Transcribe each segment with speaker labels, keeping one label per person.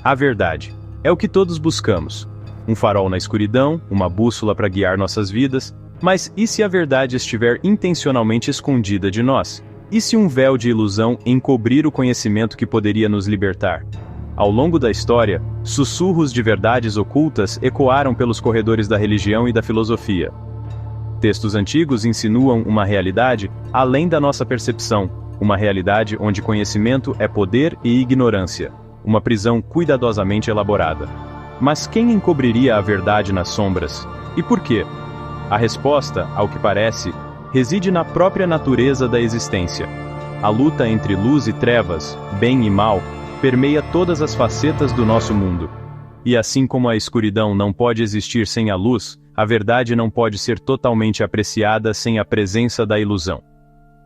Speaker 1: A verdade é o que todos buscamos. Um farol na escuridão, uma bússola para guiar nossas vidas. Mas e se a verdade estiver intencionalmente escondida de nós? E se um véu de ilusão encobrir o conhecimento que poderia nos libertar? Ao longo da história, sussurros de verdades ocultas ecoaram pelos corredores da religião e da filosofia. Textos antigos insinuam uma realidade além da nossa percepção, uma realidade onde conhecimento é poder e ignorância, uma prisão cuidadosamente elaborada. Mas quem encobriria a verdade nas sombras? E por quê? A resposta, ao que parece, reside na própria natureza da existência. A luta entre luz e trevas, bem e mal, permeia todas as facetas do nosso mundo. E assim como a escuridão não pode existir sem a luz, a verdade não pode ser totalmente apreciada sem a presença da ilusão.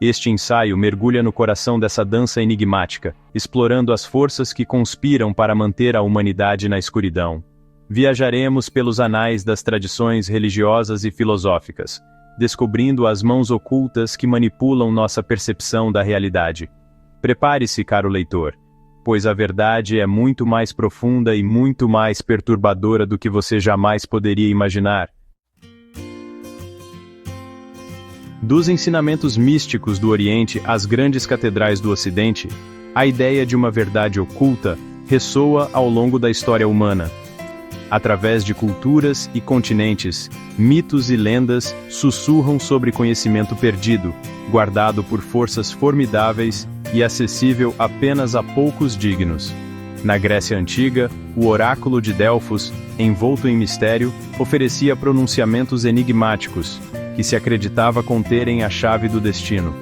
Speaker 1: Este ensaio mergulha no coração dessa dança enigmática, explorando as forças que conspiram para manter a humanidade na escuridão. Viajaremos pelos anais das tradições religiosas e filosóficas, descobrindo as mãos ocultas que manipulam nossa percepção da realidade. Prepare-se, caro leitor, pois a verdade é muito mais profunda e muito mais perturbadora do que você jamais poderia imaginar. Dos ensinamentos místicos do Oriente às grandes catedrais do Ocidente, a ideia de uma verdade oculta ressoa ao longo da história humana. Através de culturas e continentes, mitos e lendas sussurram sobre conhecimento perdido, guardado por forças formidáveis e acessível apenas a poucos dignos. Na Grécia Antiga, o oráculo de Delfos, envolto em mistério, oferecia pronunciamentos enigmáticos, que se acreditava conterem a chave do destino.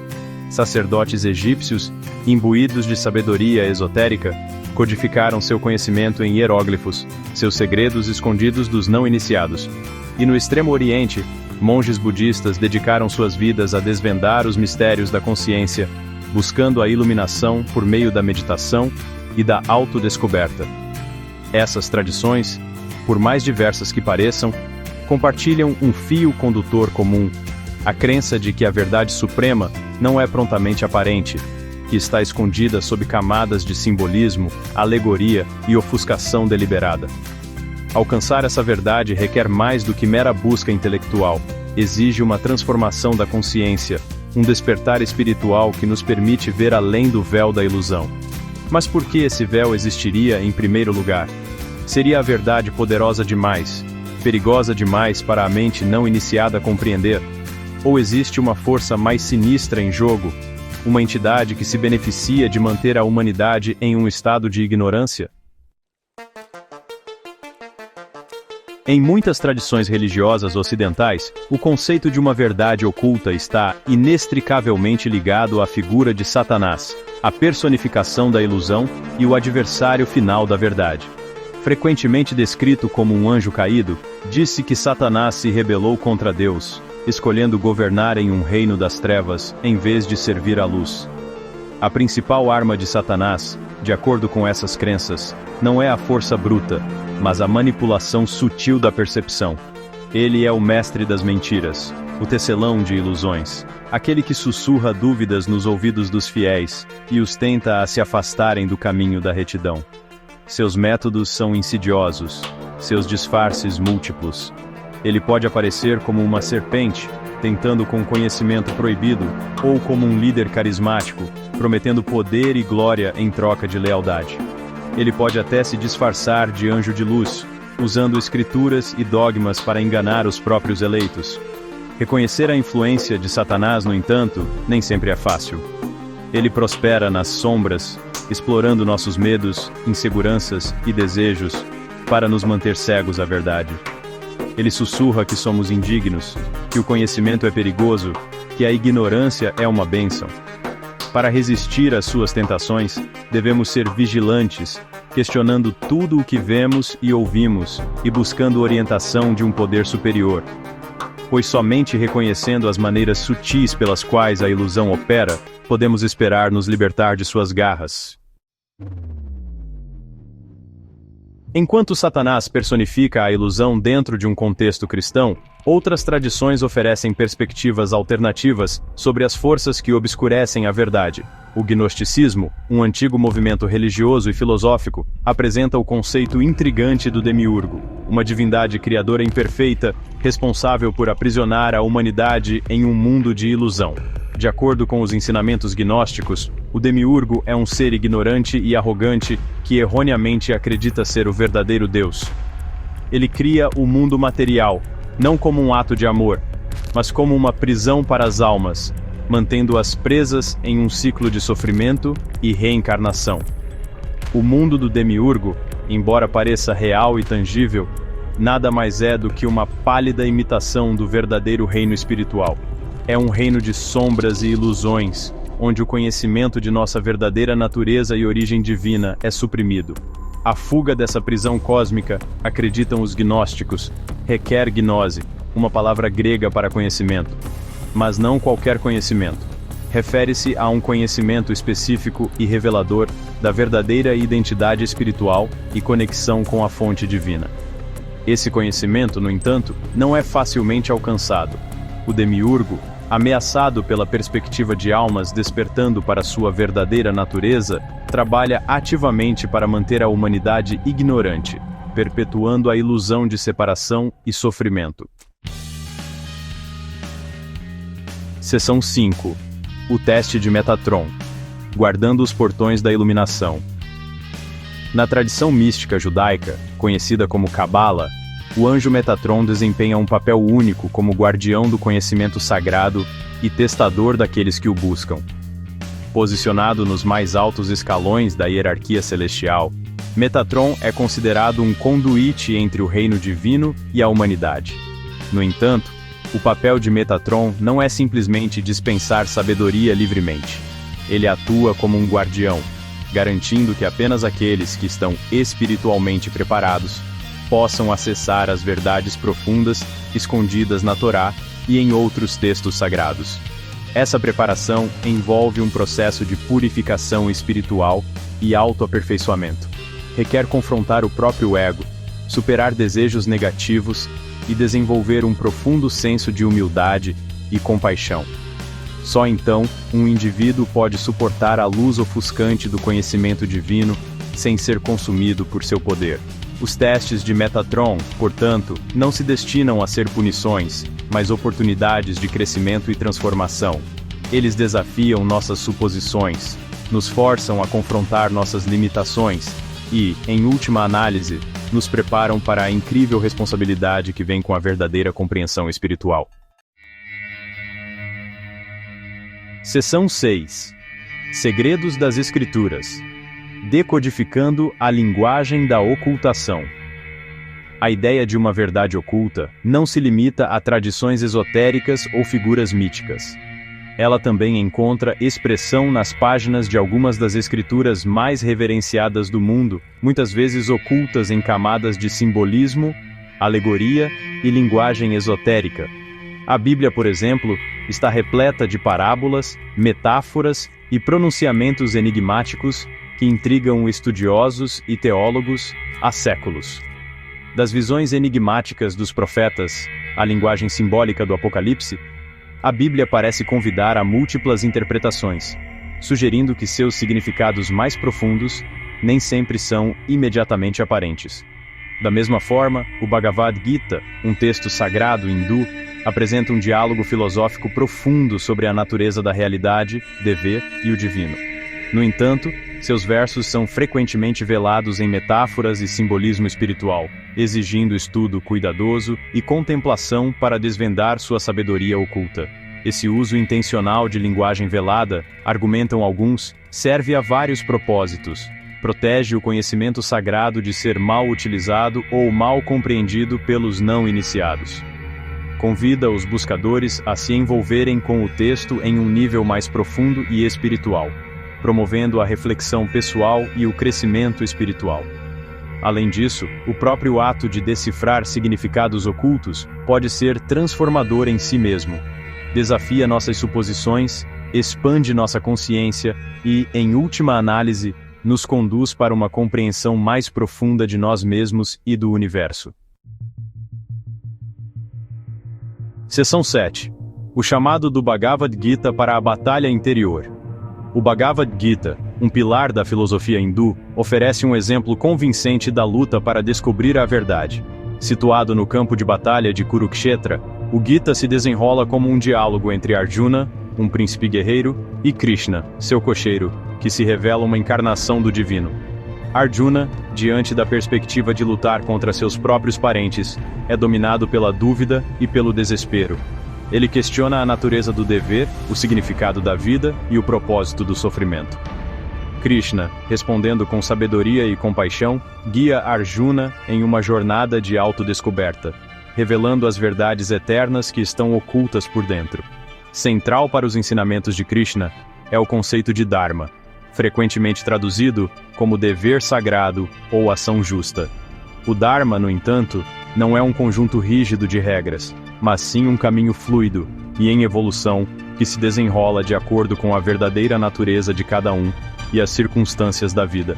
Speaker 1: Sacerdotes egípcios, imbuídos de sabedoria esotérica, codificaram seu conhecimento em hieróglifos, seus segredos escondidos dos não iniciados. E no Extremo Oriente, monges budistas dedicaram suas vidas a desvendar os mistérios da consciência, buscando a iluminação por meio da meditação e da autodescoberta. Essas tradições, por mais diversas que pareçam, compartilham um fio condutor comum, a crença de que a verdade suprema não é prontamente aparente, que está escondida sob camadas de simbolismo, alegoria e ofuscação deliberada. Alcançar essa verdade requer mais do que mera busca intelectual, exige uma transformação da consciência, um despertar espiritual que nos permite ver além do véu da ilusão. Mas por que esse véu existiria em primeiro lugar? Seria a verdade poderosa demais, perigosa demais para a mente não iniciada a compreender? Ou existe uma força mais sinistra em jogo, uma entidade que se beneficia de manter a humanidade em um estado de ignorância? Em muitas tradições religiosas ocidentais, o conceito de uma verdade oculta está inextricavelmente ligado à figura de Satanás, a personificação da ilusão e o adversário final da verdade. Frequentemente descrito como um anjo caído, disse que Satanás se rebelou contra Deus, escolhendo governar em um reino das trevas, em vez de servir à luz. A principal arma de Satanás, de acordo com essas crenças, não é a força bruta, mas a manipulação sutil da percepção. Ele é o mestre das mentiras, o tecelão de ilusões, aquele que sussurra dúvidas nos ouvidos dos fiéis, e os tenta a se afastarem do caminho da retidão. Seus métodos são insidiosos, seus disfarces múltiplos. Ele pode aparecer como uma serpente, tentando com conhecimento proibido, ou como um líder carismático, prometendo poder e glória em troca de lealdade. Ele pode até se disfarçar de anjo de luz, usando escrituras e dogmas para enganar os próprios eleitos. Reconhecer a influência de Satanás, no entanto, nem sempre é fácil. Ele prospera nas sombras, explorando nossos medos, inseguranças e desejos, para nos manter cegos à verdade. Ele sussurra que somos indignos, que o conhecimento é perigoso, que a ignorância é uma bênção. Para resistir às suas tentações, devemos ser vigilantes, questionando tudo o que vemos e ouvimos, e buscando orientação de um poder superior. Pois somente reconhecendo as maneiras sutis pelas quais a ilusão opera, podemos esperar nos libertar de suas garras. Enquanto Satanás personifica a ilusão dentro de um contexto cristão, outras tradições oferecem perspectivas alternativas sobre as forças que obscurecem a verdade. O gnosticismo, um antigo movimento religioso e filosófico, apresenta o conceito intrigante do demiurgo, uma divindade criadora imperfeita, responsável por aprisionar a humanidade em um mundo de ilusão. De acordo com os ensinamentos gnósticos, o demiurgo é um ser ignorante e arrogante que erroneamente acredita ser o verdadeiro Deus. Ele cria o mundo material, não como um ato de amor, mas como uma prisão para as almas, mantendo-as presas em um ciclo de sofrimento e reencarnação. O mundo do demiurgo, embora pareça real e tangível, nada mais é do que uma pálida imitação do verdadeiro reino espiritual. É um reino de sombras e ilusões, onde o conhecimento de nossa verdadeira natureza e origem divina é suprimido. A fuga dessa prisão cósmica, acreditam os gnósticos, requer gnose, uma palavra grega para conhecimento. Mas não qualquer conhecimento. Refere-se a um conhecimento específico e revelador da verdadeira identidade espiritual e conexão com a fonte divina. Esse conhecimento, no entanto, não é facilmente alcançado. O demiurgo, ameaçado pela perspectiva de almas despertando para sua verdadeira natureza, trabalha ativamente para manter a humanidade ignorante, perpetuando a ilusão de separação e sofrimento. Seção 5. O teste de Metatron. Guardando os portões da iluminação. Na tradição mística judaica, conhecida como Cabala, o anjo Metatron desempenha um papel único como guardião do conhecimento sagrado e testador daqueles que o buscam. Posicionado nos mais altos escalões da hierarquia celestial, Metatron é considerado um conduíte entre o reino divino e a humanidade. No entanto, o papel de Metatron não é simplesmente dispensar sabedoria livremente. Ele atua como um guardião, garantindo que apenas aqueles que estão espiritualmente preparados possam acessar as verdades profundas escondidas na Torá e em outros textos sagrados. Essa preparação envolve um processo de purificação espiritual e autoaperfeiçoamento. Requer confrontar o próprio ego, superar desejos negativos e desenvolver um profundo senso de humildade e compaixão. Só então, um indivíduo pode suportar a luz ofuscante do conhecimento divino sem ser consumido por seu poder. Os testes de Metatron, portanto, não se destinam a ser punições, mas oportunidades de crescimento e transformação. Eles desafiam nossas suposições, nos forçam a confrontar nossas limitações e, em última análise, nos preparam para a incrível responsabilidade que vem com a verdadeira compreensão espiritual. Seção 6. Segredos das Escrituras. Decodificando a linguagem da ocultação. A ideia de uma verdade oculta não se limita a tradições esotéricas ou figuras míticas. Ela também encontra expressão nas páginas de algumas das escrituras mais reverenciadas do mundo, muitas vezes ocultas em camadas de simbolismo, alegoria e linguagem esotérica. A Bíblia, por exemplo, está repleta de parábolas, metáforas e pronunciamentos enigmáticos que intrigam estudiosos e teólogos há séculos. Das visões enigmáticas dos profetas à linguagem simbólica do Apocalipse, a Bíblia parece convidar a múltiplas interpretações, sugerindo que seus significados mais profundos nem sempre são imediatamente aparentes. Da mesma forma, o Bhagavad Gita, um texto sagrado hindu, apresenta um diálogo filosófico profundo sobre a natureza da realidade, dever e o divino. No entanto, seus versos são frequentemente velados em metáforas e simbolismo espiritual, exigindo estudo cuidadoso e contemplação para desvendar sua sabedoria oculta. Esse uso intencional de linguagem velada, argumentam alguns, serve a vários propósitos. Protege o conhecimento sagrado de ser mal utilizado ou mal compreendido pelos não iniciados. Convida os buscadores a se envolverem com o texto em um nível mais profundo e espiritual, promovendo a reflexão pessoal e o crescimento espiritual. Além disso, o próprio ato de decifrar significados ocultos pode ser transformador em si mesmo. Desafia nossas suposições, expande nossa consciência e, em última análise, nos conduz para uma compreensão mais profunda de nós mesmos e do universo. Seção 7. O chamado do Bhagavad Gita para a batalha interior. O Bhagavad Gita, um pilar da filosofia hindu, oferece um exemplo convincente da luta para descobrir a verdade. Situado no campo de batalha de Kurukshetra, o Gita se desenrola como um diálogo entre Arjuna, um príncipe guerreiro, e Krishna, seu cocheiro, que se revela uma encarnação do divino. Arjuna, diante da perspectiva de lutar contra seus próprios parentes, é dominado pela dúvida e pelo desespero. Ele questiona a natureza do dever, o significado da vida e o propósito do sofrimento. Krishna, respondendo com sabedoria e compaixão, guia Arjuna em uma jornada de autodescoberta, revelando as verdades eternas que estão ocultas por dentro. Central para os ensinamentos de Krishna é o conceito de Dharma, frequentemente traduzido como dever sagrado ou ação justa. O Dharma, no entanto, não é um conjunto rígido de regras, mas sim um caminho fluido e em evolução que se desenrola de acordo com a verdadeira natureza de cada um e as circunstâncias da vida.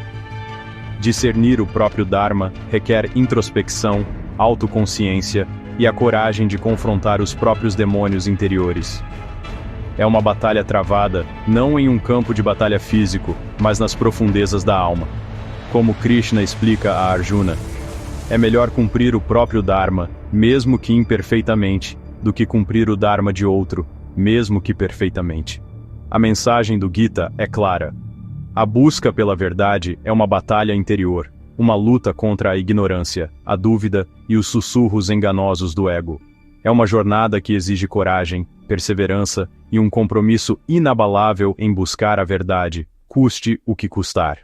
Speaker 1: Discernir o próprio Dharma requer introspecção, autoconsciência e a coragem de confrontar os próprios demônios interiores. É uma batalha travada, não em um campo de batalha físico, mas nas profundezas da alma. Como Krishna explica a Arjuna, é melhor cumprir o próprio Dharma, mesmo que imperfeitamente, do que cumprir o Dharma de outro, mesmo que perfeitamente. A mensagem do Gita é clara. A busca pela verdade é uma batalha interior, uma luta contra a ignorância, a dúvida e os sussurros enganosos do ego. É uma jornada que exige coragem, perseverança e um compromisso inabalável em buscar a verdade, custe o que custar.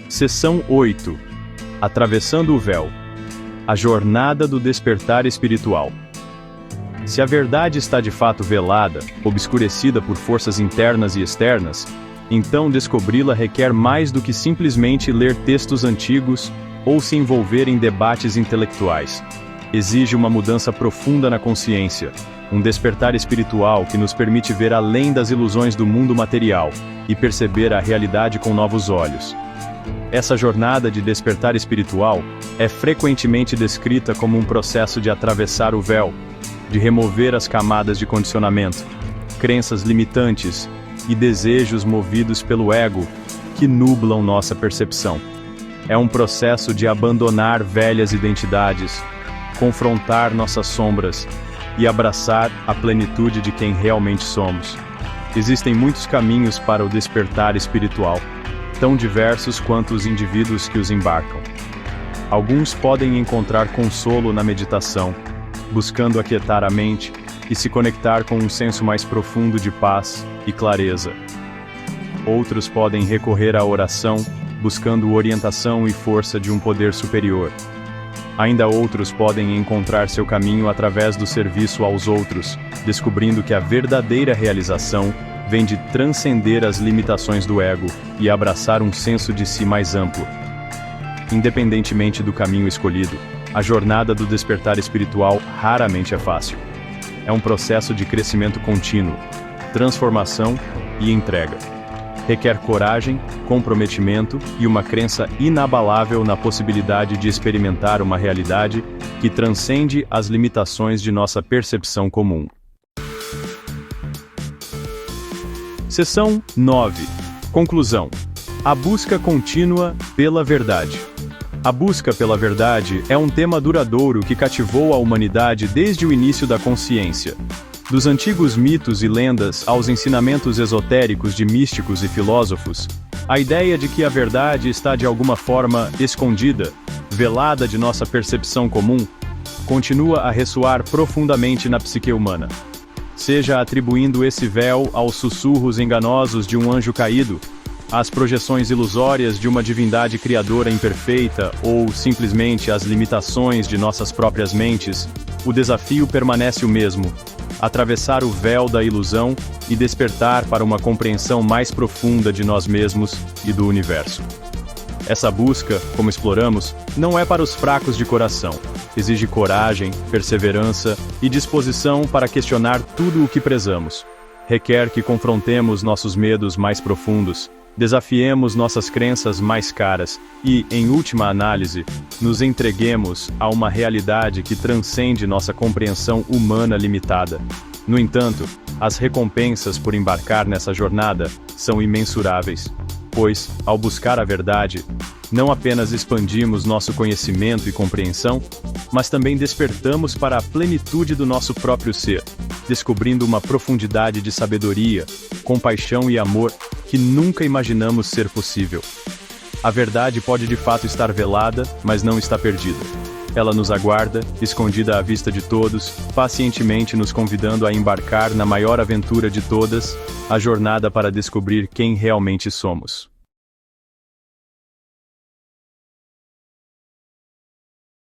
Speaker 1: Seção 8. Atravessando o véu. A jornada do despertar espiritual. Se a verdade está de fato velada, obscurecida por forças internas e externas, então descobri-la requer mais do que simplesmente ler textos antigos ou se envolver em debates intelectuais. Exige uma mudança profunda na consciência, um despertar espiritual que nos permite ver além das ilusões do mundo material e perceber a realidade com novos olhos. Essa jornada de despertar espiritual é frequentemente descrita como um processo de atravessar o véu, de remover as camadas de condicionamento, crenças limitantes e desejos movidos pelo ego que nublam nossa percepção. É um processo de abandonar velhas identidades, confrontar nossas sombras e abraçar a plenitude de quem realmente somos. Existem muitos caminhos para o despertar espiritual, tão diversos quanto os indivíduos que os embarcam. Alguns podem encontrar consolo na meditação, buscando aquietar a mente e se conectar com um senso mais profundo de paz e clareza. Outros podem recorrer à oração, buscando orientação e força de um poder superior. Ainda outros podem encontrar seu caminho através do serviço aos outros, descobrindo que a verdadeira realização vem de transcender as limitações do ego e abraçar um senso de si mais amplo. Independentemente do caminho escolhido, a jornada do despertar espiritual raramente é fácil. É um processo de crescimento contínuo, transformação e entrega. Requer coragem, comprometimento e uma crença inabalável na possibilidade de experimentar uma realidade que transcende as limitações de nossa percepção comum. Seção 9. Conclusão. A busca contínua pela verdade. A busca pela verdade é um tema duradouro que cativou a humanidade desde o início da consciência. Dos antigos mitos e lendas aos ensinamentos esotéricos de místicos e filósofos, a ideia de que a verdade está de alguma forma escondida, velada de nossa percepção comum, continua a ressoar profundamente na psique humana. Seja atribuindo esse véu aos sussurros enganosos de um anjo caído, às projeções ilusórias de uma divindade criadora imperfeita ou simplesmente às limitações de nossas próprias mentes, o desafio permanece o mesmo: atravessar o véu da ilusão e despertar para uma compreensão mais profunda de nós mesmos e do universo. Essa busca, como exploramos, não é para os fracos de coração. Exige coragem, perseverança e disposição para questionar tudo o que prezamos. Requer que confrontemos nossos medos mais profundos, desafiemos nossas crenças mais caras e, em última análise, nos entreguemos a uma realidade que transcende nossa compreensão humana limitada. No entanto, as recompensas por embarcar nessa jornada são imensuráveis, pois, ao buscar a verdade, não apenas expandimos nosso conhecimento e compreensão, mas também despertamos para a plenitude do nosso próprio ser, descobrindo uma profundidade de sabedoria, compaixão e amor que nunca imaginamos ser possível. A verdade pode de fato estar velada, mas não está perdida. Ela nos aguarda, escondida à vista de todos, pacientemente nos convidando a embarcar na maior aventura de todas, a jornada para descobrir quem realmente somos.